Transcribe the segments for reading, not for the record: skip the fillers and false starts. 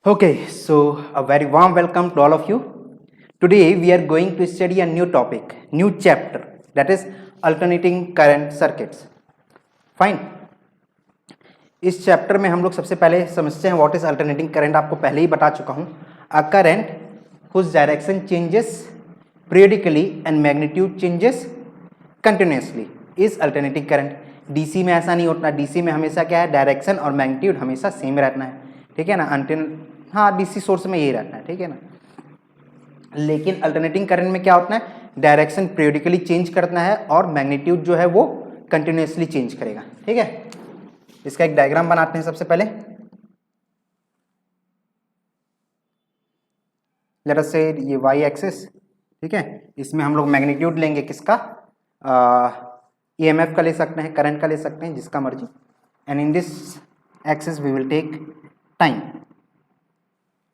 Okay, so a very warm welcome to all of you. Today we are going to study a new topic, new chapter, that is alternating current circuits. Fine. इस chapter में हम लोग सबसे पहले समझते हैं what is alternating current. आपको पहले ही बता चुका हूं. A current whose direction changes periodically and magnitude changes continuously is alternating current. DC में ऐसा नहीं होता. डीसी में हमेशा क्या है, डायरेक्शन और मैग्नीट्यूड हमेशा सेम रहना है. ठीक है ना. अंटिल हाँ डीसी सोर्स में यही रहता है. ठीक है ना. लेकिन अल्टरनेटिंग करंट में क्या होता है, डायरेक्शन पीरियडिकली चेंज करना है और मैग्नीट्यूड जो है वो कंटिन्यूसली चेंज करेगा. ठीक है. इसका एक डायग्राम बनाते हैं सबसे पहले. लेट अस से ये वाई एक्सिस. ठीक है. इसमें हम लोग मैग्नीट्यूड लेंगे किसका, ईएमएफ का ले सकते हैं, करंट का ले सकते हैं, जिसका मर्जी. And in this axis we will take time.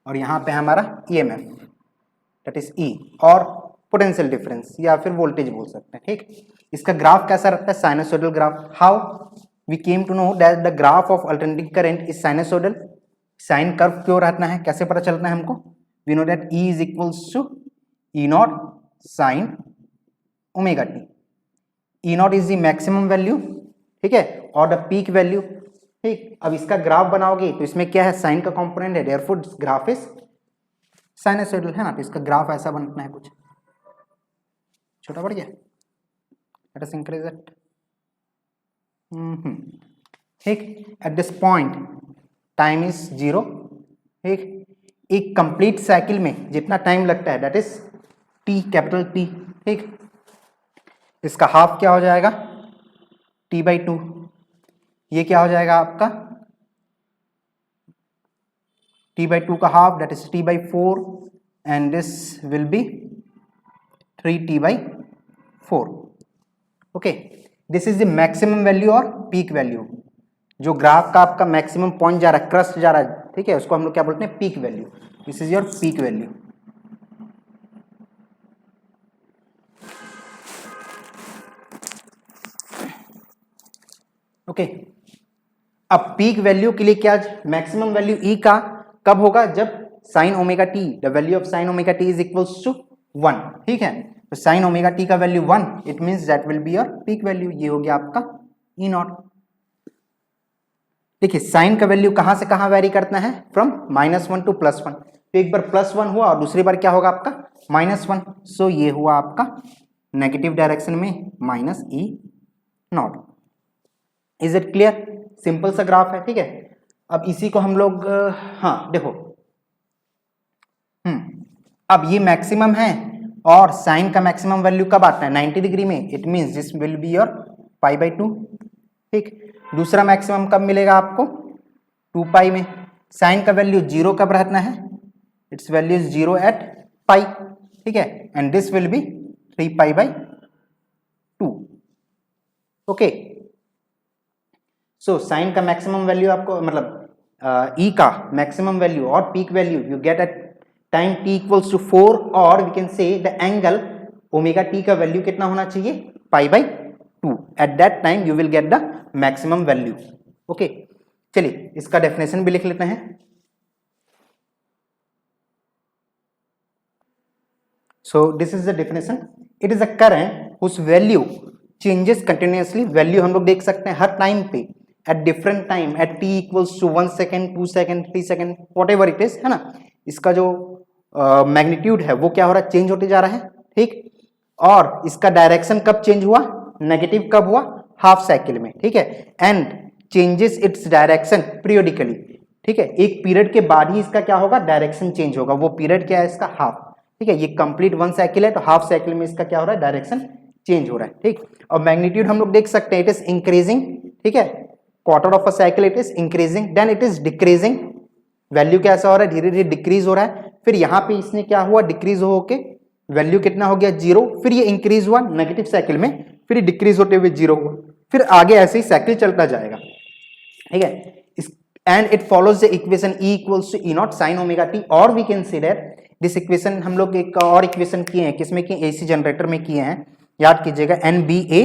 और यहाँ पे हमारा ईएमएफ दैट इज ई और पोटेंशियल डिफरेंस या फिर वोल्टेज बोल सकते हैं. ठीक. इसका ग्राफ कैसा रहता है, sinusoidal graph. How we came to know that the graph of alternating current is sinusoidal. Sine curve क्यों रहना है, कैसे पता चलता है हमको. We know that E is equals to E naught sine omega T. E naught is the maximum value. ठीक है. और द पीक वैल्यू. ठीक. अब इसका ग्राफ बनाओगे तो इसमें क्या है, साइन का कंपोनेंट है, देयरफॉर ग्राफ इज साइनसोइडल है ना. तो इसका ग्राफ ऐसा बनना है, कुछ छोटा पड़ गया. Let us increase it. ठीक. At this point time is 0. ठीक. एक कंप्लीट साइकिल में जितना टाइम लगता है that is T, capital T. ठीक. इसका हाफ क्या हो जाएगा, t/2. ये क्या हो जाएगा आपका, t/2 का half that is t/4 and this will B 3t/4. Okay. This is the maximum value और पीक वैल्यू. जो ग्राफ का आपका मैक्सिमम पॉइंट जा रहा है, क्रस्ट जा रहा है. ठीक है. उसको हम लोग क्या बोलते हैं, peak value. This is your peak value. Okay. अब पीक वैल्यू के लिए क्या, मैक्सिमम वैल्यू ई का कब होगा, जब sine omega T, the value of sine omega T is equals to 1. ठीक है. तो साइन ओमेगा टी का value 1, it means that will be your peak value. ये हो गया आपका ई नॉट. देखिए साइन का वैल्यू कहां से कहां वेरी करता है, फ्रॉम -1 टू +1. तो एक बार +1 हुआ और दूसरी बार क्या होगा आपका -1. सो ये हुआ आपका नेगेटिव डायरेक्शन में minus E naught. Is it clear. Simple सा ग्राफ है. ठीक है. अब इसी को हम लोग हाँ देखो, अब ये मैक्सिमम है और साइन का मैक्सिमम वैल्यू कब आता है, 90 डिग्री में. It means this will be your π/2. ठीक. दूसरा मैक्सिमम कब मिलेगा आपको, 2π में. साइन का वैल्यू 0 कब रहना है, इट्स वैल्यू इज 0 एट π. ठीक है. And this will be 3π/2. Okay. So sine का मैक्सिमम वैल्यू आपको मतलब ई का मैक्सिमम वैल्यू और peak value you get at time t equals to 4, और we can say the angle omega T का value कितना होना चाहिए, π/2. At that time you will get the maximum value. Okay. चलिए इसका डेफिनेशन भी लिख लेते हैं. So this is the definition. It is a current whose value changes continuously. Value हम लोग देख सकते हैं हर टाइम पे, at different time, at t equals to 1 second, 2 second, 3 second, whatever it is, है ना. इसका जो मैग्नीट्यूड है वो क्या हो रहा है, चेंज होते जा रहा है. ठीक. और इसका डायरेक्शन कब चेंज हुआ, नेगेटिव कब हुआ, हाफ साइकिल में. ठीक है. And changes its direction periodically. ठीक है. एक पीरियड के बाद ही इसका क्या होगा, डायरेक्शन चेंज होगा. वो पीरियड क्या है इसका, हाफ. ठीक है. ये कंप्लीट 1 साइकिल है तो हाफ साइकिल में इसका क्या हो रहा है, डायरेक्शन चेंज हो रहा है. ठीक. और मैग्नीट्यूड हम लोग देख सकते हैं, इट इज इंक्रीजिंग. ठीक है. Quarter of a cycle it is increasing, then it is decreasing. Value कैसा हो रहा है, धीरे धीरे डिक्रीज हो रहा है. फिर यहाँ पे इसने क्या हुआ, डिक्रीज होके वैल्यू कितना हो गया, 0. फिर ये इंक्रीज हुआ नेगेटिव साइकिल में, फिर डिक्रीज होते हुए 0 हुआ. फिर आगे ऐसे ही साइकिल चलता जाएगा. ठीक है. And it follows the equation E equals to E nought sine omega t. और we can see that this equation हम लोग एक और इक्वेशन किए हैं, किसमें किए, एसी जनरेटर में किए हैं. याद कीजिएगा, NBA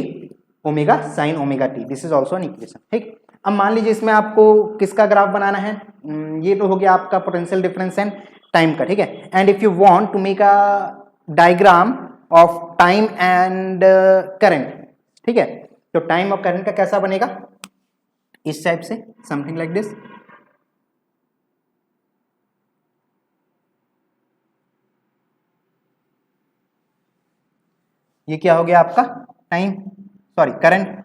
omega sine omega T. This is also an equation. ठीक. अब मान लीजिए इसमें आपको किसका ग्राफ बनाना है, ये तो हो गया आपका पोटेंशियल डिफरेंस एंड टाइम का, ठीक है। And if you want to make a diagram of time and current, ठीक है, तो टाइम और करंट का कैसा बनेगा, इस टाइप से, समथिंग लाइक दिस। ये क्या हो गया आपका टाइम, सॉरी करंट,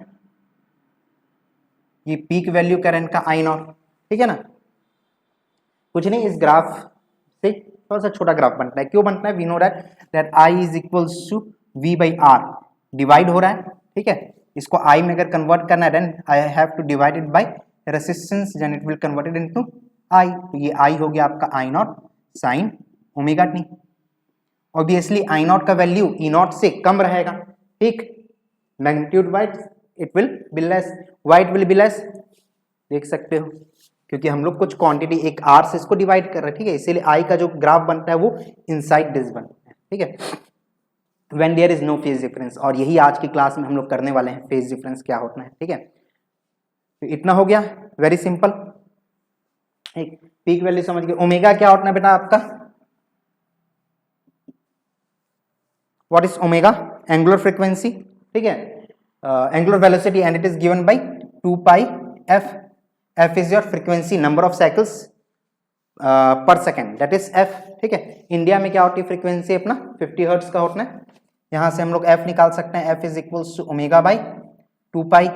ये पीक वैल्यू करंट का आई नॉट, ठीक है ना। कुछ नहीं, इस ग्राफ से थोड़ा सा छोटा ग्राफ बनता है, क्यों बनता है, we know that I is equals to V by R, divide हो रहा है, ठीक है। इसको आई में अगर कन्वर्ट करना है then I have to divide it by resistance, then it will converted into I, तो ये आई हो गया आपका I not sine omega t. Obviously I nought का वैल्यू ई नॉट से कम रहेगा, ठीक, magnitude wise it will be less, why it will be less, देख सकते हो, क्योंकि हम लोग कुछ क्वांटिटी एक आर से इसको डिवाइड कर रहे हैं, ठीक है, इसीलिए आई का जो ग्राफ बनता है वो इनसाइड दिस बनता है, ठीक है, when there is no phase difference. और यही आज की क्लास में हम लोग करने वाले हैं, फेज डिफरेंस क्या होता है, ठीक है। तो इतना हो गया, वेरी सिंपल। एक पीक वैल्यू समझ गए। ओमेगा क्या होता है बेटा आपका, what is omega, angular frequency, ठीक है, angular velocity, and it is given bye 2 pi F. F is your frequency, number of cycles पर सेकेंड, दैट इज एफ, ठीक है। इंडिया में क्या होती है फ्रीक्वेंसी अपना 50 हर्ट्ज का होता है, यहां से हम लोग एफ निकाल सकते हैं, F is equals to omega by 2 pi,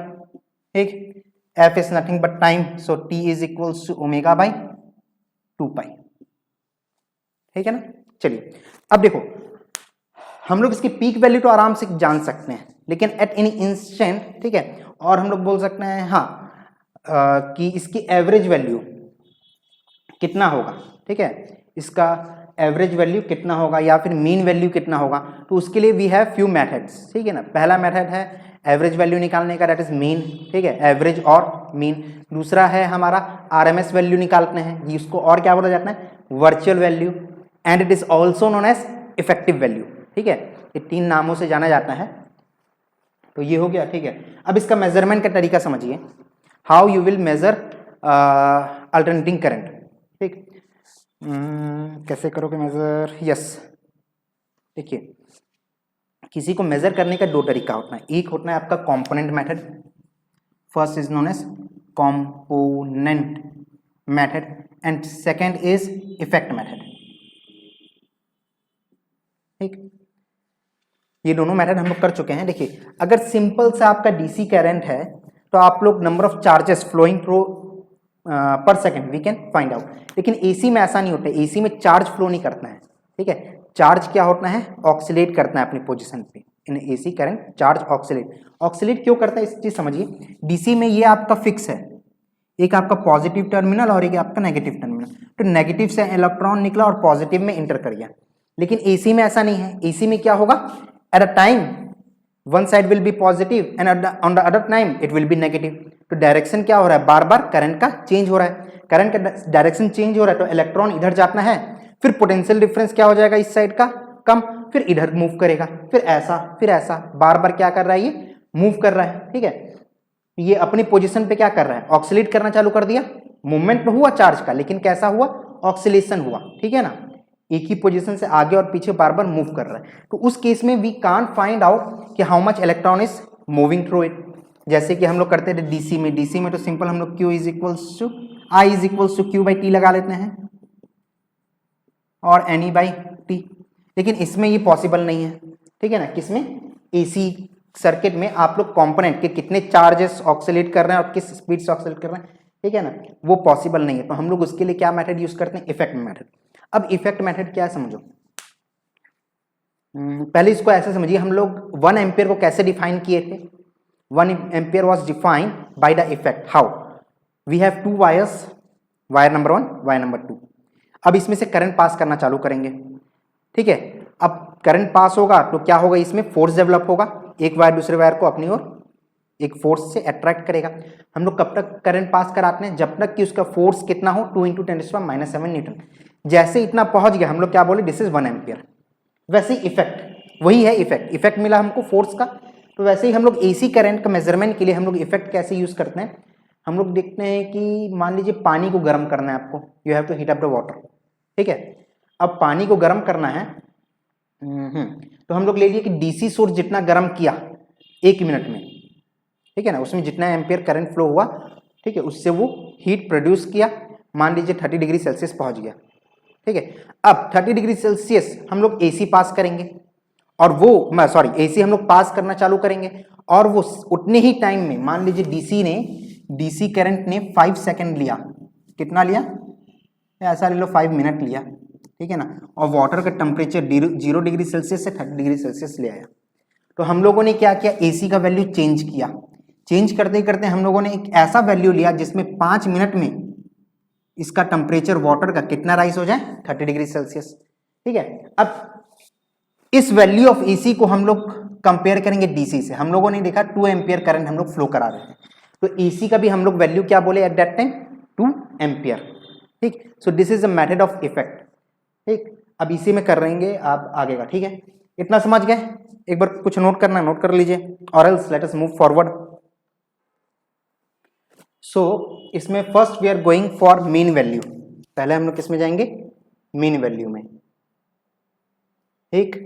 ठीक, F is nothing but time, so T is equals to omega by 2 pi, ठीक है ना। चलिए अब देखो, हम लोग इसकी पीक वैल्यू तो आराम से जान सकते हैं, लेकिन एट एनी इंस्टेंट, ठीक है, और हम लोग बोल सकते हैं हाँ कि इसकी एवरेज वैल्यू कितना होगा, ठीक है, इसका एवरेज वैल्यू कितना होगा या फिर मीन वैल्यू कितना होगा, तो उसके लिए वी हैव फ्यू मेथड्स, ठीक है ना। पहला मेथड है एवरेज वैल्यू निकालने का, दैट इज मीन, ठीक है, एवरेज और मीन। दूसरा है हमारा आरएमएस वैल्यू निकालते हैं, जिसको और क्या बोला जाता है, virtual value, and it is also known as effective value, ठीक है, ये 3 नामों से जाना जाता है। तो ये हो गया, ठीक है। अब इसका मेजरमेंट का तरीका समझिए, how you will measure alternating current, ठीक, कैसे करोगे मेजर, यस, देखिए किसी को मेजर करने का 2 तरीका होता है, एक होता है आपका component method, first is known as component method, and second is effect method, ठीक, ये दोनों मेथड हम लोग कर चुके हैं। देखिए अगर सिंपल सा आपका डीसी करंट है तो आप लोग number of charges flowing through per second we can find out, लेकिन एसी में ऐसा नहीं होता, एसी में चार्ज फ्लो नहीं करता है, ठीक है, चार्ज क्या होता है, ऑक्सीलेट करता है अपनी पोजीशन पे। In AC current charge oxalate क्यों करता है, इस चीज समझिए। डीसी में ये आपका फिक्स है, एक आपका पॉजिटिव टर्मिनल और एक आपका नेगेटिव टर्मिनल, तो नेगेटिव से इलेक्ट्रॉन निकला और पॉजिटिव में इंटर कर गया, लेकिन एसी में ऐसा नहीं है। एसी में क्या होगा, at a time one side will be positive and on the other time it will B negative, तो डायरेक्शन क्या हो रहा है, बार बार करंट का चेंज हो रहा है, करंट का डायरेक्शन चेंज हो रहा है, तो इलेक्ट्रॉन इधर जाना है, फिर पोटेंशियल डिफरेंस क्या हो जाएगा इस साइड का कम, फिर इधर मूव करेगा, फिर ऐसा बार बार क्या कर रहा है, ये मूव कर रहा है, ठीक है। ये अपनी पोजीशन पे क्या कर रहा है, ऑक्सीलेट करना चालू कर दिया, मूवमेंट तो हुआ चार्ज का, लेकिन कैसा हुआ, ऑक्सीलेशन हुआ, ठीक है ना, एक ही पोजीशन से आगे और पीछे बार बार मूव कर रहा है। तो उस केस में वी कांट फाइंड आउट कि how much electron is moving through it, जैसे कि हम लोग करते थे डीसी में तो सिंपल हम लोग Q is equals to I is equals to Q by T लगा लेते हैं और एन ई बाई टी, लेकिन इसमें ये पॉसिबल नहीं है, ठीक है ना। किसमें, एसी सर्किट में आप लोग कंपोनेंट के कितने चार्जेस ऑक्सीलेट कर रहे हैं और किस स्पीड से ऑक्सीलेट कर रहे हैं, ठीक है ना, वो पॉसिबल नहीं है। तो हम लोग उसके लिए क्या मेथड यूज करते हैं, इफेक्ट मेथड। अब इफेक्ट मेथड क्या है समझो, पहले इसको ऐसे समझिए, हम लोग 1 एम्पियर को कैसे डिफाइन किए थे, 1 ampere was defined by the effect, how we have 2 wires, wire number 1 wire number 2। अब इसमें से करंट पास करना चालू करेंगे, ठीक है। अब करंट पास होगा तो क्या होगा, इसमें फोर्स डेवलप होगा, एक वायर दूसरे वायर को अपनी ओर एक फोर्स से अट्रैक्ट करेगा। हम लोग कब तक करंट पास कराते हैं, जब तक कि उसका फोर्स कितना हो, 2 × 10⁻⁷ न्यूटन। जैसे इतना पहुंच गया हम लोग क्या बोले, दिस इज 1 एम्पियर। वैसे ही इफेक्ट, वही है इफेक्ट मिला हमको फोर्स का, तो वैसे ही हम लोग एसी करंट का मेजरमेंट के लिए हम लोग इफेक्ट कैसे यूज करते हैं, हम लोग देखते हैं कि मान लीजिए पानी को गर्म करना है आपको, you have to heat up the water, ठीक है। अब पानी को गर्म करना है, तो हम लोग ले लिए कि डीसी सोर्स जितना गर्म किया 1 मिनट में, ठीक है ना, उसमें जितना एम्पियर करंट फ्लो हुआ, ठीक है, उससे वो हीट प्रोड्यूस किया, मान लीजिए 30 डिग्री सेल्सियस पहुंच गया, ठीक है। अब 30 डिग्री सेल्सियस हम लोग एसी पास करेंगे, और वो सॉरी एसी हम लोग पास करना चालू करेंगे, और वो उतने ही टाइम में मान लीजिए डीसी करंट ने 5 सेकंड लिया, कितना लिया, ऐसा ले लो 5 मिनट लिया, ठीक है ना, और वाटर का टेम्परेचर 0 डिग्री सेल्सियस से 30 डिग्री सेल्सियस ले आया। तो हम लोगों ने क्या किया, एसी का वैल्यू चेंज किया, चेंज करते करते हम लोगों ने एक ऐसा वैल्यू लिया जिसमें 5 मिनट में इसका टेम्परेचर वाटर का कितना राइज हो जाए, 30 डिग्री सेल्सियस, ठीक है। अब इस वैल्यू ऑफ एसी को हम लोग कंपेयर करेंगे डीसी से। हम लोगों ने देखा 2 एम्पियर करंट हम लोग फ्लो करा रहे हैं, तो एसी का भी हम लोग वैल्यू क्या बोले एट दैट टाइम, 2 एम्पियर, ठीक। सो this is the method of effect, ठीक। अब इसी में कर रहेंगे आप आगे का, ठीक है। इतना समझ गए, एक बार कुछ नोट करना नोट कर लीजिए, और else let us move forward. So इसमें first we are going for mean value, पहले हम लोग किस में जाएंगे, मीन वैल्यू में, ठीक।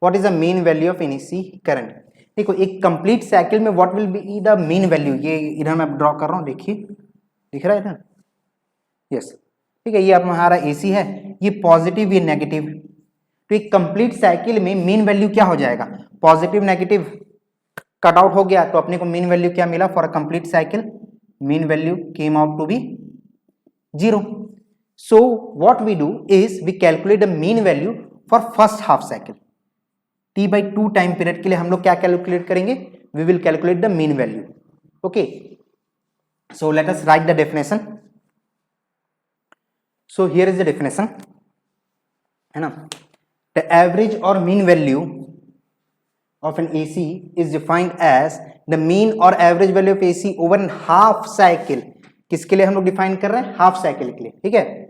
What is the mean value of AC current, देखो एक कंप्लीट साइकिल में what will be the mean value, ये इधर मैं ड्रॉ कर रहा हूं, देखिए दिख रहा है इधर, यस, ठीक है। ये हमारा एसी है, ये पॉजिटिव ये नेगेटिव, तो एक कंप्लीट साइकिल में मीन वैल्यू क्या हो जाएगा, पॉजिटिव नेगेटिव कट आउट हो गया, तो अपने को मीन वैल्यू क्या मिला for a complete cycle, mean value came out to be 0। So what we do is we calculate the mean value for first half cycle, T/2 time period के लिए हम लोग क्या कैलकुलेट करेंगे, we will calculate the mean value, okay. So let us write the definition. So here is the definition, है ना, the average और mean value of an AC is defined as the mean और average value of AC over an half cycle, किसके लिए हम लोग define कर रहे हैं, हाफ साइकिल के लिए, ठीक है,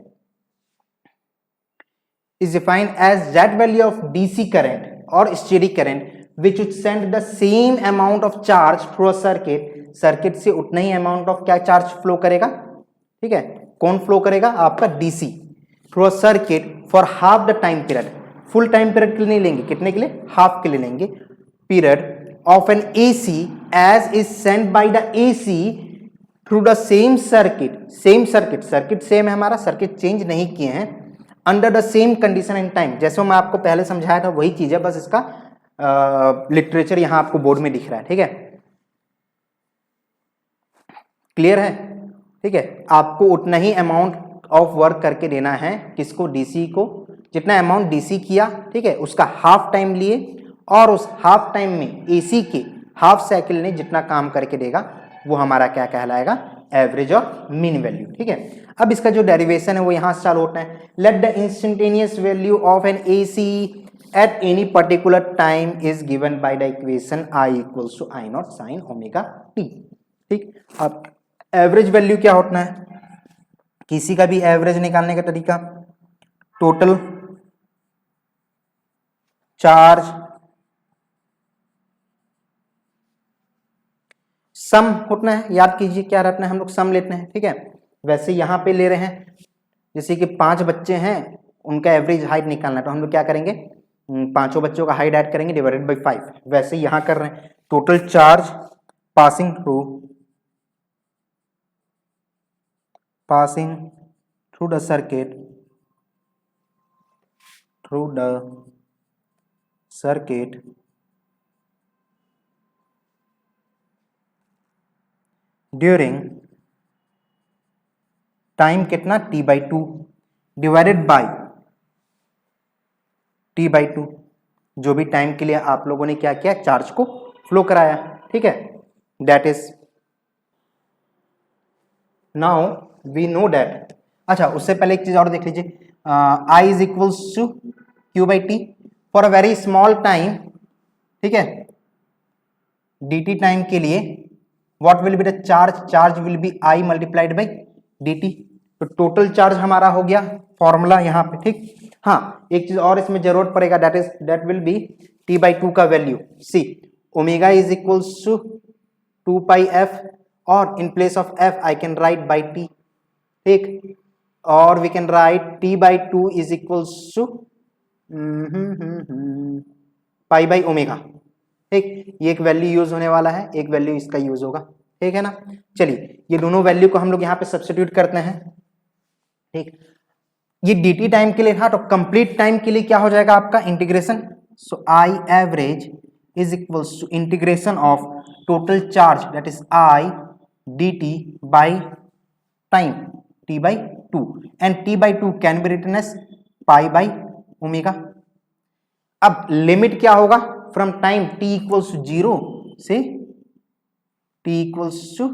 is defined as that value of DC current or steady current which would send the same amount of charge through a circuit, circuit से उतना ही अमाउंट ऑफ क्या चार्ज फ्लो करेगा, ठीक है, कौन फ्लो करेगा, आपका DC through a circuit for half the time period, full time period के लिए नहीं लेंगे, कितने के लिए, हाफ के लिए लेंगे, period of an AC as is sent by the AC through the same circuit, circuit same है हमारा, सर्किट चेंज नहीं किए हैं, under the same condition and time, जैसे मैं आपको पहले समझाया था वही चीज है, बस इसका लिटरेचर यहां आपको बोर्ड में दिख रहा है, ठीक है, क्लियर है, ठीक है। आपको उतना ही अमाउंट ऑफ वर्क करके देना है, किसको, डीसी को, जितना अमाउंट डीसी किया, ठीक है, उसका हाफ टाइम लिए, और उस हाफ टाइम में एसी के हाफ साइकिल ने जितना काम करके देगा वो हमारा क्या कहलाएगा, एवरेज और मीन वैल्यू, ठीक है। अब इसका जो डेरिवेशन है वो यहां से चालू होता है, let the instantaneous value of an AC at any particular time is given by the equation I equals to I not sine omega T, ठीक। अब एवरेज वैल्यू क्या होता है, किसी का भी एवरेज निकालने का तरीका, टोटल चार्ज सम होता है, याद कीजिए क्या रखना है, हम लोग सम लेते हैं, ठीक है। वैसे यहां पे ले रहे हैं, जैसे कि 5 बच्चे हैं, उनका एवरेज हाइट निकालना है, तो हम लोग क्या करेंगे, 5 बच्चों का हाइट ऐड करेंगे डिवाइडेड बाय 5, वैसे यहां कर रहे हैं, total charge passing through the circuit during time कितना, T/2 डिवाइडेड बाय T/2, जो भी टाइम के लिए आप लोगों ने क्या किया, चार्ज को फ्लो कराया, ठीक है, that is now we know that. अच्छा, उससे पहले एक चीज और देख लीजिए, I is equals to Q/T for a very small time, ठीक है, dt टाइम के लिए what will be the charge will be I multiplied by dt, तो टोटल चार्ज हमारा हो गया फॉर्मूला यहाँ पे, ठीक। हाँ, एक चीज और इसमें जरूरत पड़ेगा, दैट विल बी T/2 का value, see omega is equals to 2 pi f, और in place of f I can write by t, ठीक, और we can write t by 2 is equals to pi by omega, ठीक, ये एक value use होने वाला है, एक वैल्यू इसका यूज होगा, ठीक है ना। चलिए ये दोनों वैल्यू को हम लोग यहाँ पे सब्स्टिट्यूट करते हैं, ठीक, ये dt टाइम के लिए था, तो कंप्लीट टाइम के लिए क्या हो जाएगा आपका integration, so I average is equals to integration of total charge that is I dt by time t by 2 and t by 2 can be written as pi by omega। अब limit क्या होगा from time t equals to 0 से t equals to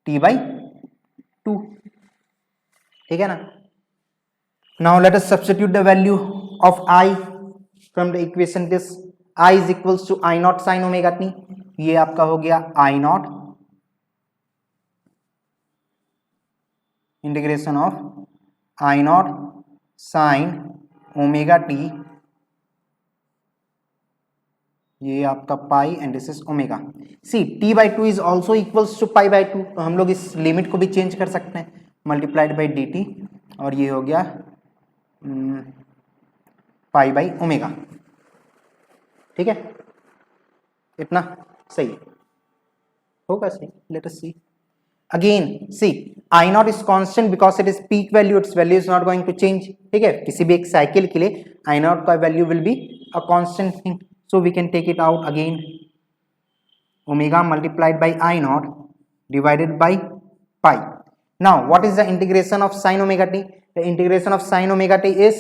t by 2, ठीक है ना। Now let us substitute the value of i from the equation this i is equals to I not sine omega t, ये आपका हो गया I nought integration of I not sine omega t, ये आपका pi and this is omega. See t by two is also equals to pi by two, तो हम लोग इस लिमिट को भी चेंज कर सकते हैं, मल्टीप्लाइड बाई डी टी, और ये हो गया पाई बाई ओमेगा, ठीक है, इतना सही होगा, सही। Let us see again, see I naught is constant because it is peak value, its value is not going to change, ठीक है, किसी भी एक साइकिल के लिए I naught का value will be a constant thing, so we can take it out again, omega multiplied by I naught divided by pi। now what is the integration of sin omega t? the integration of sin omega t is,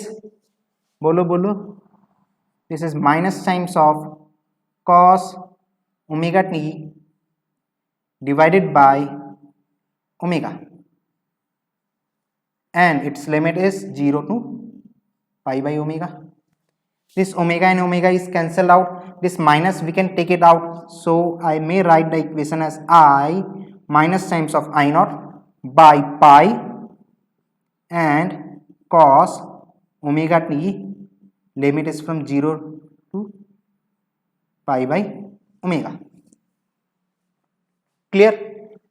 बोलो this is minus times of cos omega t divided by omega, and its limit is 0 to pi by omega। this omega and omega is cancelled out, this minus we can take it out, so I may write the equation as I minus times of I naught by pi and cos omega t, limit is from 0 to pi by omega। Clear,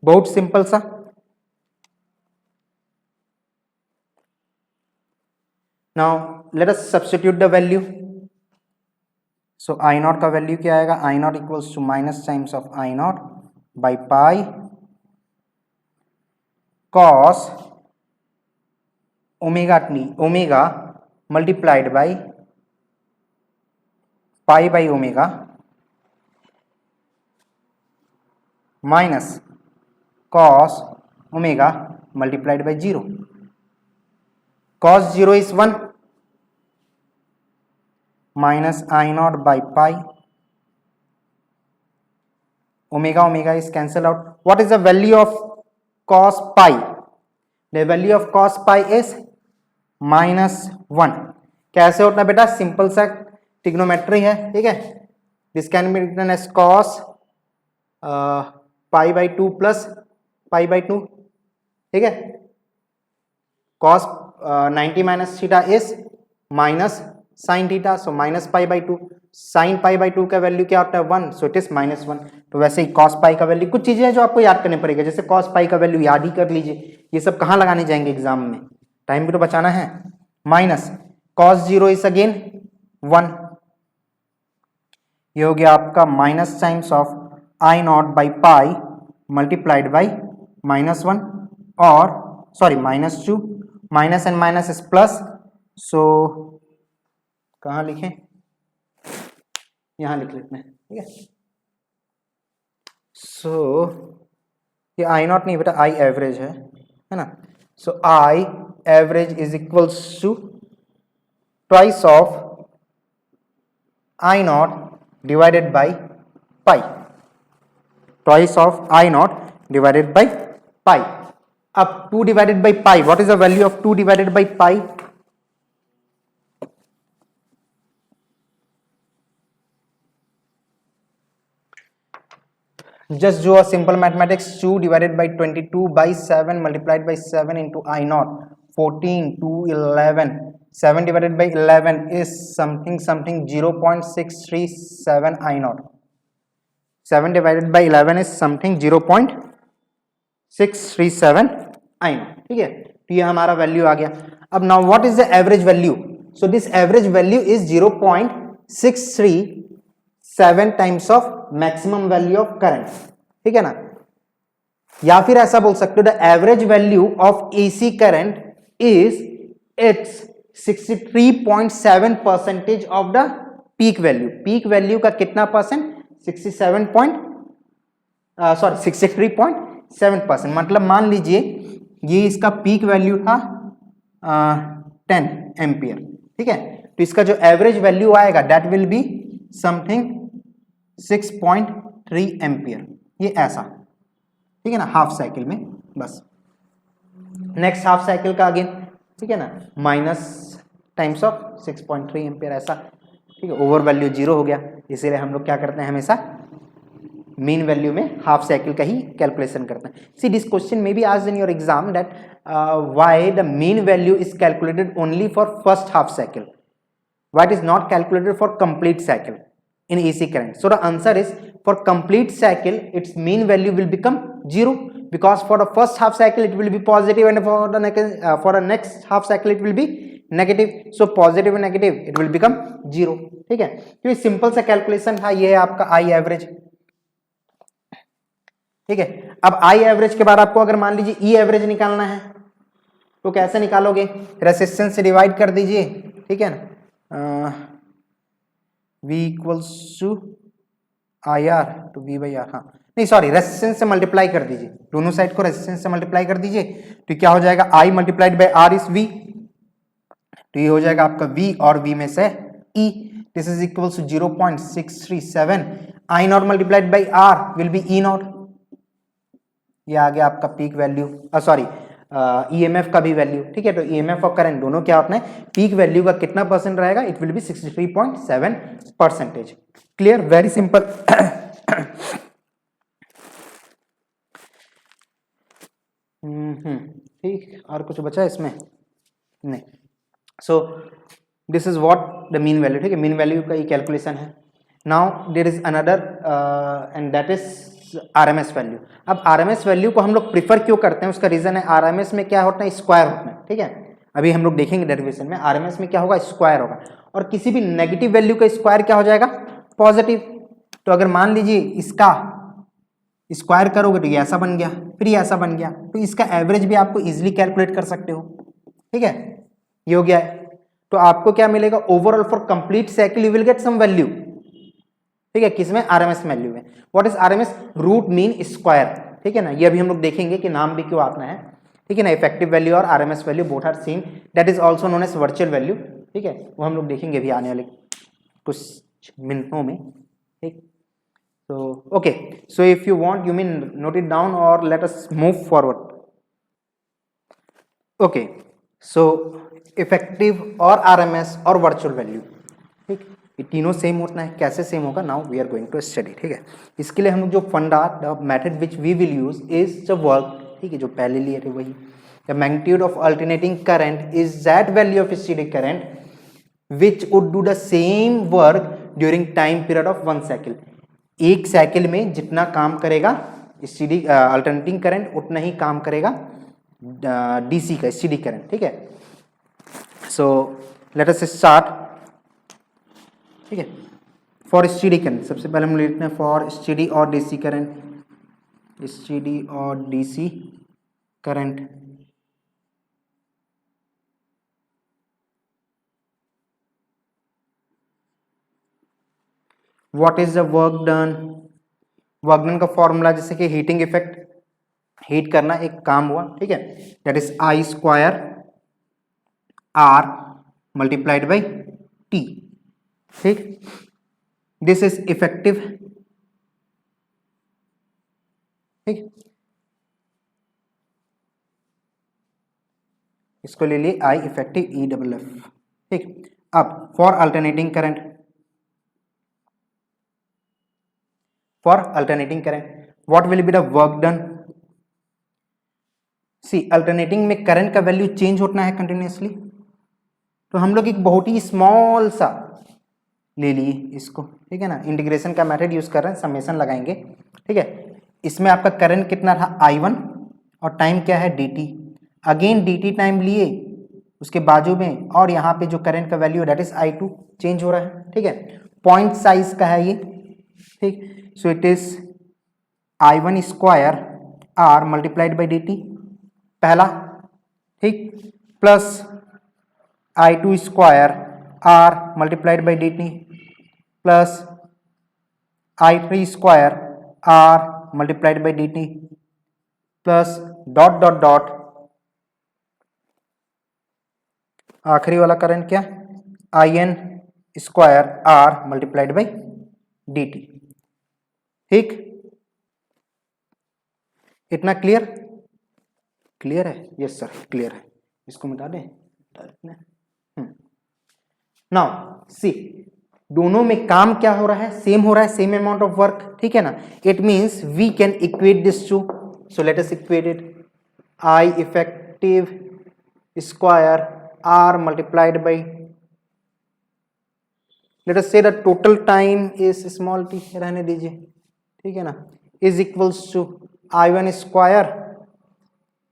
बहुत simple सा। Now let us substitute the value, so I naught का value क्या आएगा, I naught equals to minus times of I naught by pi cos omega t, omega multiplied by pi by omega minus cos omega multiplied by 0, cos 0 is 1 minus I naught by pi, omega is cancelled out। what is the value of cos pi? the value of cos pi is -1। कैसे होता है बेटा, simple सा trigonometry है, ठीक है, this can be written as cos pi by 2 plus pi by 2, ठीक है, cos 90 minus theta is minus sine theta, so minus pi by 2, sine pi by 2 का वैल्यू क्या होता है 1, सो इट इज -1। तो वैसे ही cos पाई का वैल्यू, कुछ चीजें हैं जो आपको याद करने पड़ेगा, जैसे cos पाई का वैल्यू याद ही कर लीजिए, ये सब कहाँ लगाने जाएंगे एग्जाम में, टाइम भी तो बचाना है। माइनस cos 0 इज अगेन 1, ये हो गया आपका minus times of I nought by pi multiplied by -1, और sorry -2, minus and minus is plus, so कहाँ लिखें, यहां लिख लेते हैं, ठीक है। सो ये आई नॉट नहीं बेटा, आई एवरेज है ना, so I average is equals to twice of I nought divided by pi, twice of I nought divided by pi. अब 2 divided by pi, what is the value of 2 divided by pi? just do a simple mathematics, 2 divided by 22 by 7 multiplied by 7 into I naught, 14 to 11, 7 divided by 11 is something 0.637 I naught, 7 divided by 11 is something 0.637 637 I not, ठीक है। तो ये हमारा value आ गया। अब now what is the average value? So this average value is 0.637 times of maximum value of current, ठीक है ना। या फिर ऐसा बोल सकते हो the average value of AC current is it's 63.7% of the peak value. Peak value का कितना परसेंट? 63.7%। मतलब मान लीजिए ये इसका पीक वैल्यू था 10 एम्पियर, ठीक है। तो इसका जो एवरेज वैल्यू आएगा that will be something 6.3 ampere, ये ऐसा, ठीक है ना, हाफ साइकिल में। बस नेक्स्ट हाफ साइकिल का अगेन, ठीक है ना, माइनस टाइम्स ऑफ 6.3 एम्पियर ऐसा, ठीक है। ओवर वैल्यू 0 हो गया, इसीलिए हम लोग क्या करते हैं हमेशा मीन वैल्यू में हाफ साइकिल का ही कैलकुलेशन करते हैं। See this question may be asked in your exam that why the mean value is calculated only for first half cycle, why it is not calculated for complete cycle in AC current. So the answer is for complete cycle its mean value will become 0 because for the first half cycle it will be positive and for the next half cycle it will be negative. So positive and negative it will become 0, ठीक है। तो ये simple सा calculation था, ये है आपका I average, ठीक है। अब I एवरेज के बाद आपको अगर मान लीजिए E एवरेज निकालना है तो कैसे निकालोगे? रेसिस्टेंस से डिवाइड कर दीजिए, ठीक है ना, V equals to I R to V by R, हाँ नहीं सॉरी, रेसिस्टेंस से मल्टीप्लाई कर दीजिए, दोनों साइड को रेसिस्टेंस से मल्टीप्लाई कर दीजिए तो क्या हो जाएगा? I multiplied by R is V, तो ये हो जाएगा आपका V और V में से E, this is equals to 0.637, I not multiplied by R will be E not, ये आ गया आपका पीक वैल्यू, सॉरी EMF का भी वैल्यू, ठीक है। तो EMF और करंट दोनों क्या होता है, पीक वैल्यू का कितना परसेंट रहेगा? It will be 63.7%। Clear, very simple. ठीक, और कुछ बचा इसमें? नहीं। So this is what the mean value, ठीक है, मीन वैल्यू का ये कैलकुलेशन है। Now there is another and that is RMS value. अब RMS वैल्यू को हम लोग प्रीफर क्यों करते हैं? उसका रीजन है RMS में क्या होता है, स्क्वायर होता है, ठीक है। अभी हम लोग देखेंगे डेरिवेशन में, RMS में क्या होगा, स्क्वायर होगा, और किसी भी नेगेटिव वैल्यू का स्क्वायर क्या हो जाएगा, पॉजिटिव। तो अगर मान लीजिए इसका स्क्वायर करोगे तो ये ऐसा बन गया, फिर ये ऐसा बन गया, तो इसका एवरेज भी आपको इजिली कैलकुलेट कर सकते हो, ठीक है। ये हो गया है, तो आपको क्या मिलेगा, overall for complete cycle you will get some value, ठीक है, किसमें, RMS वैल्यू में। What is RMS? Root mean square, ठीक है ना। ये अभी हम लोग देखेंगे कि नाम भी क्यों आता है, ठीक है ना। इफेक्टिव वैल्यू और RMS value both are same, that is also known as virtual value, ठीक है। वो हम लोग देखेंगे भी आने वाले कुछ मिनटों में, ठीक। तो okay, so if you want you mean note it down और let us move forward. Okay, so effective और RMS और वर्चुअल वैल्यू, ठीक, ये तीनों सेम होता है। कैसे सेम होगा? Now we are going to study, ठीक है। इसके लिए हम लोग जो funda, the method which we will use is the work, ठीक है, जो पहले लिए थे वही। The magnitude of alternating current is that value of steady current which would do the same work during time period of 1 cycle. एक cycle में जितना काम करेगा स्टेडी अल्टरनेटिंग करंट उतना ही काम करेगा DC का स्टेडी करंट, ठीक है। सो लेट अस स्टार्ट, ठीक है। फॉर स्टेडी करंट सबसे पहले हम लिखते हैं फॉर स्टेडी और DC करंट, स्टेडी और DC current, what is the work done? Work done का फॉर्मूला जैसे कि हीटिंग इफेक्ट, हीट करना एक काम हुआ, ठीक है, that is I square R multiplied by T, ठीक। दिस इज इफेक्टिव, ठीक, इसको ले लिए I इफेक्टिव EFF, ठीक। अब for alternating current, for alternating current what will be the work done? See alternating में करंट का वैल्यू चेंज होना है कंटिन्यूसली, तो हम लोग एक बहुत ही स्मॉल सा ले लिए इसको, ठीक है ना। इंटीग्रेशन का मेथड यूज कर रहे हैं, समेशन लगाएंगे, ठीक है। इसमें आपका करंट कितना था I1 और टाइम क्या है dt, अगेन dt टाइम लिए उसके बाजू में, और यहाँ पे जो करंट का value that is I2 change हो रहा है, ठीक है। पॉइंट साइज का है ये, ठीक। So it is I1 square R multiplied by dt पहला, ठीक, plus I2 square R multiplied by dt plus I3 square R multiplied by dt plus dot dot dot आखिरी वाला करंट क्या, IN square R multiplied by dt, ठीक। इतना clear, clear है? Yes sir clear है। इसको मिटा दें, नाउ सी, दोनों में काम क्या हो रहा है, सेम हो रहा है, सेम अमाउंट ऑफ वर्क, ठीक है ना। It means we can equate this to, so let us equate it, I effective square R multiplied by, let us say the total time is small t, रहने दीजिए, ठीक है ना, is equals to I1 square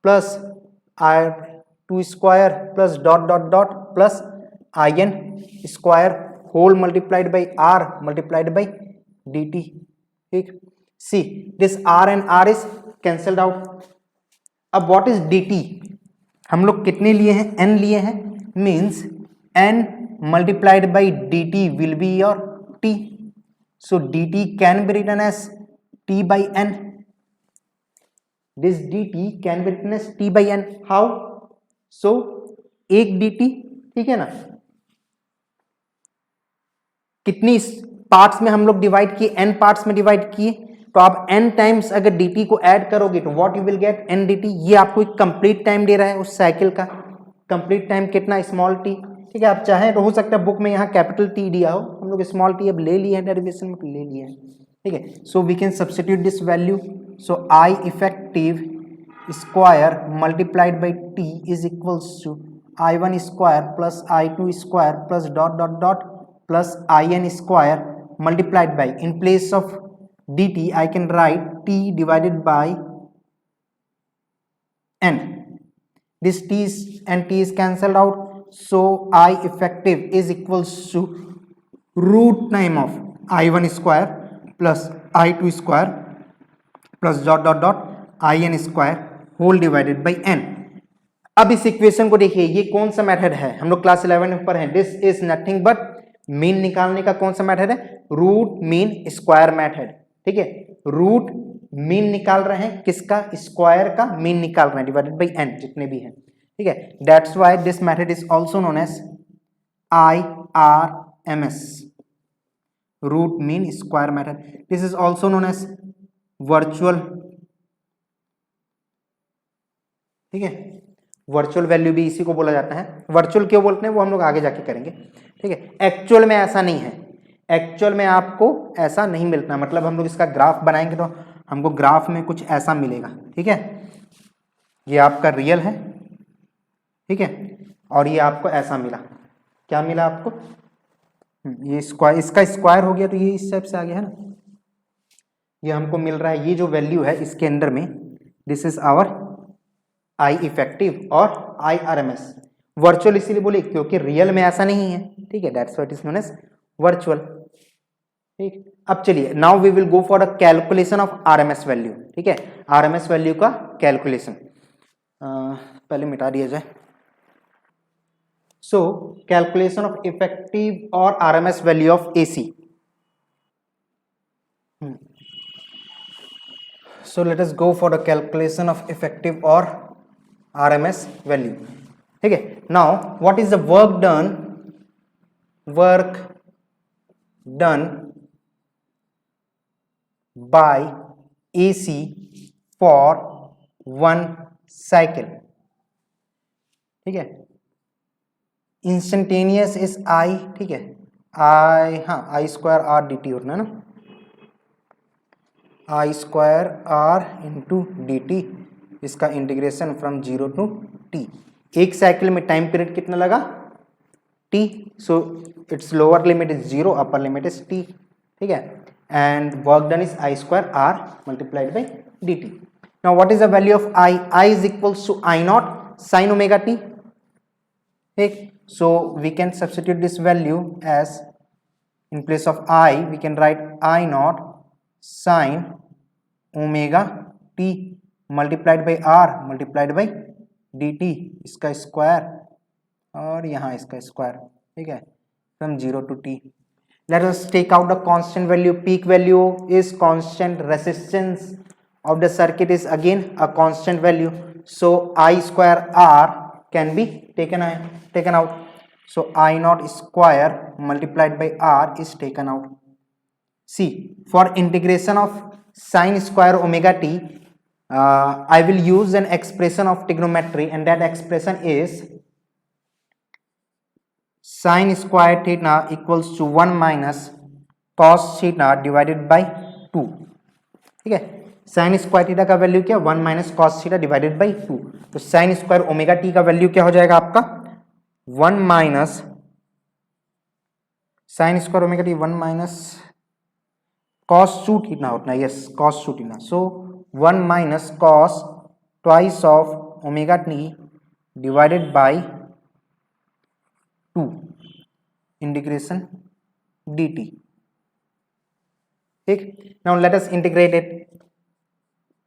plus I2 square plus dot dot dot plus IN square whole multiplied by R multiplied by dt, ठीक। See this R and R is cancelled out. अब what is dt, हम लोग कितने लिए हैं, n लिए हैं, means n multiplied by dt will be your t, so dt can be written as t by n, this dt can be written as t by n, how, so एक dt, ठीक है ना, कितनी parts में हम लोग divide किए, n parts में डिवाइड किए, तो आप n टाइम्स अगर dt को ऐड करोगे तो what you will gate n dt, ये आपको एक कंप्लीट टाइम दे रहा है उस साइकिल का, कंप्लीट टाइम कितना, स्मॉल t, ठीक है। आप चाहें तो हो सकता है बुक में यहाँ कैपिटल T दिया हो, हम लोग स्मॉल t अब ले लिए हैं डेरिवेशन में, तो ले लिए हैं, ठीक है। So we can substitute this value, so I effective square multiplied by t is equals to I1 square plus I2 square plus dot dot dot plus IN square multiplied by, in place of dt I can write t divided by n, this t is and t is cancelled out, so I effective is equals to root time of I1 square plus I2 square plus dot dot dot IN square whole divided by n। अब इस equation को देखिए, ये कौन सा method है, हम लोग क्लास 11 पर हैं, this is nothing but mean निकालने का कौन सा मेथड है, रूट मीन स्क्वायर मेथड, ठीक है। रूट मीन निकाल रहे हैं, किसका, स्क्वायर का मीन निकाल रहे हैं, डिवाइडेड बाई n जितने भी हैं, ठीक है। That's why this method is also known as IRMS, root mean square method. This is also known as virtual, ठीक है, वर्चुअल वैल्यू भी इसी को बोला जाता है। वर्चुअल क्यों बोलते हैं वो हम लोग आगे जाके करेंगे, ठीक है। एक्चुअल में ऐसा नहीं है, एक्चुअल में आपको ऐसा नहीं मिलता, मतलब हम लोग इसका ग्राफ बनाएंगे तो हमको ग्राफ में कुछ ऐसा मिलेगा, ठीक है। ये आपका रियल है, ठीक है, और ये आपको ऐसा मिला, क्या मिला आपको, ये स्क्वायर, इसका स्क्वायर हो गया तो ये इस टाइप से आ गया है ना, ये हमको मिल रहा है, ये जो वैल्यू है इसके अंदर में, this is our I effective और IRMS। वर्चुअल इसीलिए बोले क्योंकि रियल में ऐसा नहीं है, ठीक है, that's what is known as virtual, ठीक। अब चलिए, now we will go for the calculation of RMS value, ठीक है, RMS वैल्यू का कैलकुलेशन पहले मिटा दिया जाए। सो कैलकुलेशन ऑफ इफेक्टिव और RMS value of AC। So let us go for the calculation of effective or RMS value, ठीक है। Now what is the work done, work done by AC for one cycle, ठीक है। Instantaneous is I, ठीक है, I, हाँ I square R dt होना है ना, I square R into d t, इसका इंटीग्रेशन फ्रॉम 0 टू t। एक साइकिल में टाइम पीरियड कितना लगा, t, so its lower limit is 0, upper limit is t, ठीक है। And work done is I square R multiplied by dt। Now what is the value of I? I is equals to I not sine omega T. ठीक, so we can substitute this value as in place of I we can write I naught sin omega t multiplied by r multiplied by dt, इसका square और यहाँ इसका square. ठीक है, from 0 to t. Let us take out the constant value. Peak value is constant. Resistance of the circuit is again a constant value. So I square r can be taken out. So I naught square multiplied by r is taken out. See, for integration of sine square omega t, I will use an expression of trigonometry, and that expression is sine square theta equals to 1 minus cos theta divided by 2. ठीक है, sine square theta का value क्या? 1 minus cos theta divided by 2. तो sine square omega T का value क्या हो जाएगा आपका? 1 minus sine square omega T 1 minus cos 2 theta होता है. Yes, cos 2 theta. So 1 minus cos twice of omega T divided by 2 integration dt. ठीक, now let us integrate it.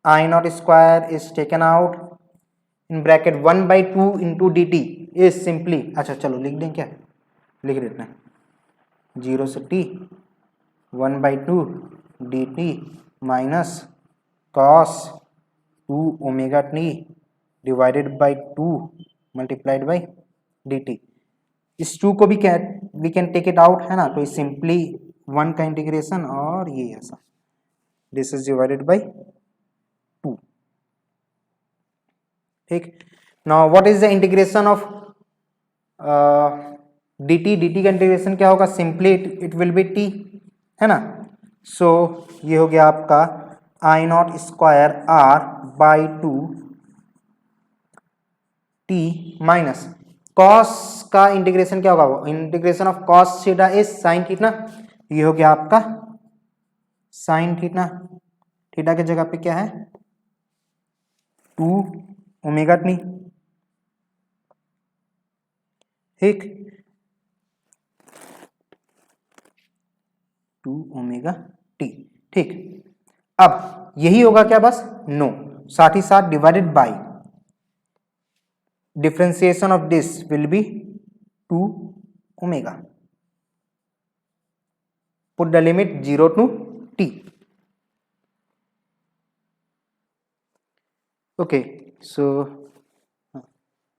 I naught square is taken out in bracket 1 by 2 into dt is simply, अच्छा चलो लिख दें, क्या लिख देते हैं, 0 से t 1 by 2 dt minus cos 2 omega t divided by 2 multiplied by dt. इस 2 को भी we can take it out है ना, तो सिंपली 1 का इंटीग्रेशन और ये ऐसा, दिस इज डिवाइडेड बाई 2. ठीक, now what is the integration of dt? dt का इंटीग्रेशन क्या होगा? Simply it will be t, है ना. सो ये हो गया आपका I nought square r by 2 t minus cos का इंटीग्रेशन क्या होगा? Integration of cos theta is sine theta. ये हो गया आपका साइन थीटा. थीटा की जगह पे क्या है? 2 ओमेगा टी. ठीक, 2 ओमेगा टी. ठीक, अब यही होगा क्या बस? नो, साथ ही साथ divided by differentiation of this will be 2 omega. Put the limit 0 to t. Okay, so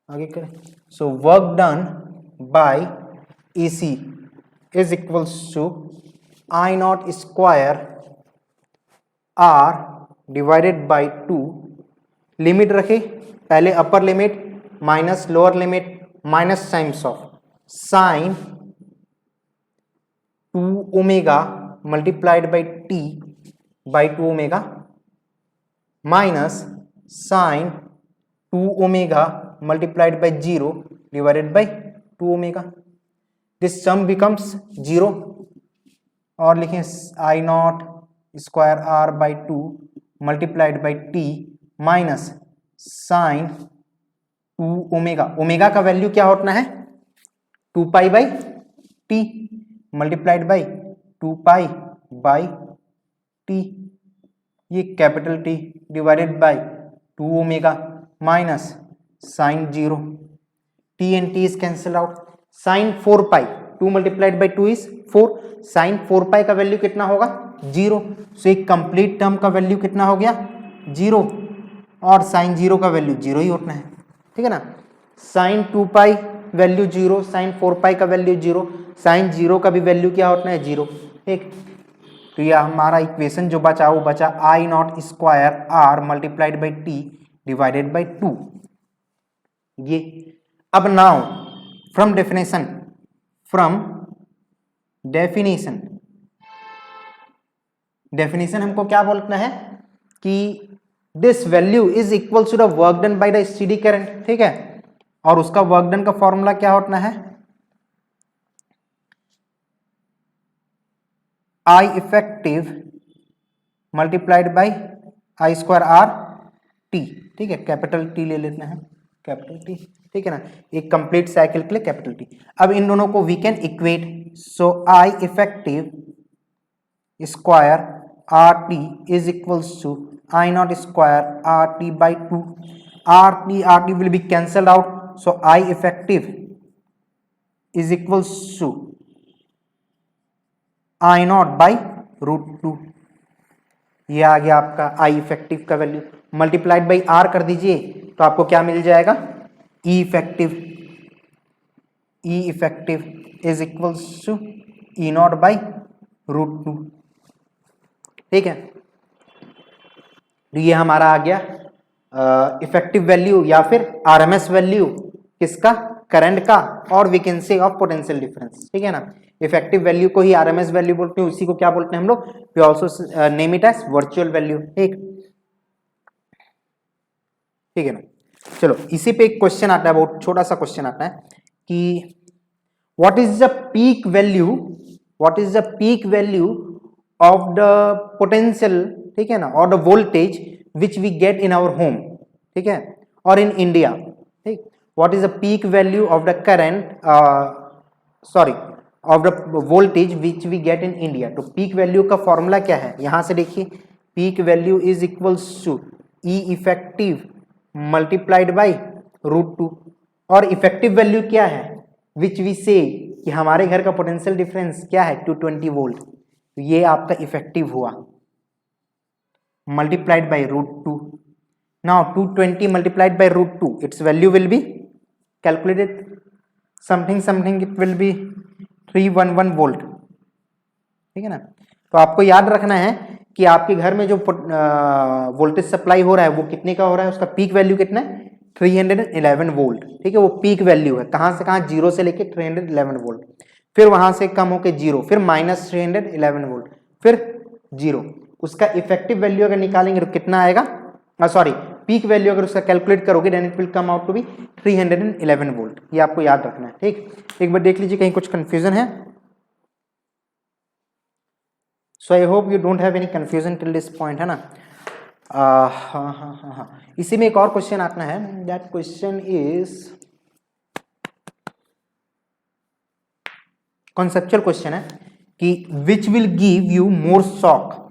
आगे करें. So work done by AC is equals to I nought square r divided by 2. Limit रखे, पहले upper limit minus lower limit minus times of sine 2 omega multiplied by t by 2 omega minus sine 2 omega multiplied by 0 divided by 2 omega. This some becomes 0 और लिखें I nought square r by 2 multiplied by t minus sine 2 omega. Omega का value क्या होना है? 2 pi by t multiplied by 2 pi by t, ये capital T divided by 2 omega minus sine 0. t and t is cancel out. Sine 4 pi 2 multiplied by 2 is 4. Sine 4 pi का value कितना होगा? 0. सो एक complete term का value कितना हो गया? 0. और साइन 0 का वैल्यू 0 ही होना है. ठीक है ना. Sign 2 pi value 0, sign 4 pi का वैल्यू 0, साइन 0 का भी वैल्यू क्या होना है? 0. ठीक, तो यह हमारा इक्वेशन जो बचा वो बचा I nought square r multiplied by t divided by 2. ये अब नाउ फ्रॉम डेफिनेशन हमको क्या बोलना है कि this value is equal to the work done by the steady current. ठीक है, और उसका वर्क डन का फॉर्मूला क्या होना है? I effective multiplied by I square R T, ठीक है, कैपिटल टी ले लेते हैं, कैपिटल टी, ठीक है ना, एक कंप्लीट साइकिल के लिए कैपिटल टी। अब इन दोनों को we can equate, so I effective square R T is equals to I nought square R T by 2, R T will be cancelled out, so I effective is equals to I nought by √2, ये आ गया आपका I effective का value, multiplied by R कर दीजिए तो आपको क्या मिल जाएगा, E effective is equals to E nought by √2, ठीक है। तो ये हमारा आ गया इफेक्टिव वैल्यू या फिर आरएमएस वैल्यू किसका, करंट का, और we can say of potential difference, ठीक है ना। इफेक्टिव वैल्यू को ही आरएमएस वैल्यू बोलते हैं, उसी को क्या बोलते हैं हम लोग, we also name it as virtual value, ठीक है ना। चलो इसी पे एक क्वेश्चन आता है, बहुत छोटा सा क्वेश्चन आता है कि what is the peak value of the potential, ठीक है ना, और the voltage which we get in our home, ठीक है, और इन इंडिया, ठीक, what is the peak value of the current, sorry of the voltage which we get in India. तो peak value का फॉर्मूला क्या है, यहां से देखिए, peak value is equals to E effective multiplied by √2, और effective value क्या है, विच वी से कि हमारे घर का पोटेंशियल डिफरेंस क्या है 220 वोल्ट, तो ये आपका इफेक्टिव हुआ, multiplied by √2। Now 220 multiplied by √2, it's value will be calculated something it will B 311 volt, ठीक है ना। तो आपको याद रखना है कि आपके घर में जो वोल्टेज सप्लाई हो रहा है वो कितने का हो रहा है, उसका पीक वैल्यू कितना है, 311 वोल्ट, ठीक है, वो पीक वैल्यू है, कहां से कहां, 0 से लेके 311 वोल्ट, फिर वहां से कम होके 0, फिर -311 वोल्ट, फिर 0, उसका इफेक्टिव वैल्यू अगर निकालेंगे तो कितना आएगा, सॉरी पीक वैल्यू अगर उसका कैलकुलेट करोगे then it will come out to be 311 volt, ये आपको याद रखना है, ठीक। एक बार देख लीजिए कहीं कुछ कंफ्यूजन है, so I hope you don't have any confusion till this point, है ना। हाँ, इसी में एक और क्वेश्चन आता है, that question is conceptual question है कि which will give you more shock,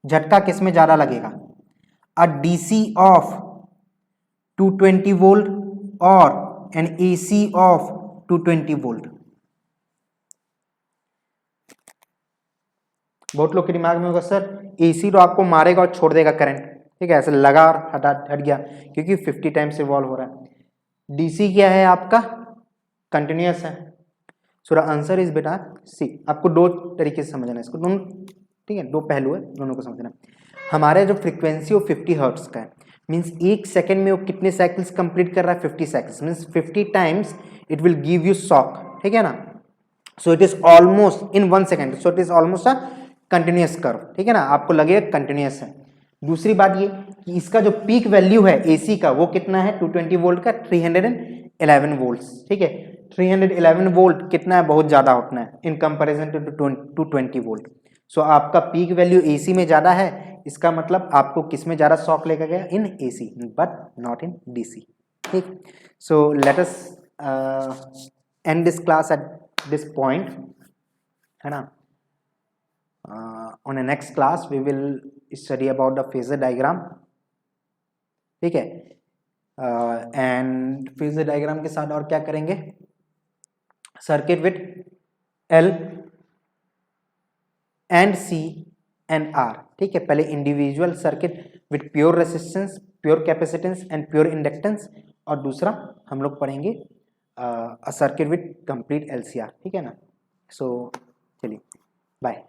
झटका किस में ज्यादा लगेगा, अ डीसी ऑफ 220 वोल्ट और एन एसी ऑफ 220 वोल्ट। बहुत लोग के दिमाग में होगा सर एसी तो आपको मारेगा और छोड़ देगा करंट, ठीक है, ऐसे लगा और हट गया क्योंकि 50 टाइम्स इवॉल्व हो रहा है। डीसी क्या है आपका, कंटिन्यूअस है। सो द आंसर इज बेटा सी। आपको दो तरीके से समझना है इसको, दोनों, ठीक है, दो पहलू है, दोनों को समझना। हमारे जो फ्रीक्वेंसी वो 50 हर्ट्ज का है, मीन्स एक सेकेंड में वो कितने साइकिल्स कंप्लीट कर रहा है, 50 cycles, means 50 times it will give you shock, ठीक है ना। So it is almost in 1 second, so it is almost a continuous curve, ठीक है ना, आपको लगेगा कंटिन्यूअस है। दूसरी बात ये कि इसका जो पीक वैल्यू है एसी का वो कितना है, 220 वोल्ट का 311 वोल्ट, ठीक है, 311 वोल्ट कितना है, बहुत ज्यादा होता है इन कंपैरिजन टू 220 वोल्ट। सो आपका पीक वैल्यू एसी में ज्यादा है, इसका मतलब आपको किस में ज्यादा शॉक लेकर गया, in AC but not in DC, ठीक। So let us end this class at this point, है ना। On a next class we will study about the phasor diagram, ठीक है, एंड फेजर डायग्राम के साथ और क्या करेंगे, circuit with L and C and R, ठीक है। पहले individual circuit with pure resistance, pure capacitance and pure inductance, और दूसरा हम लोग पढ़ेंगे सर्किट विथ कंप्लीट LCR, ठीक है ना। सो चलिए बाय।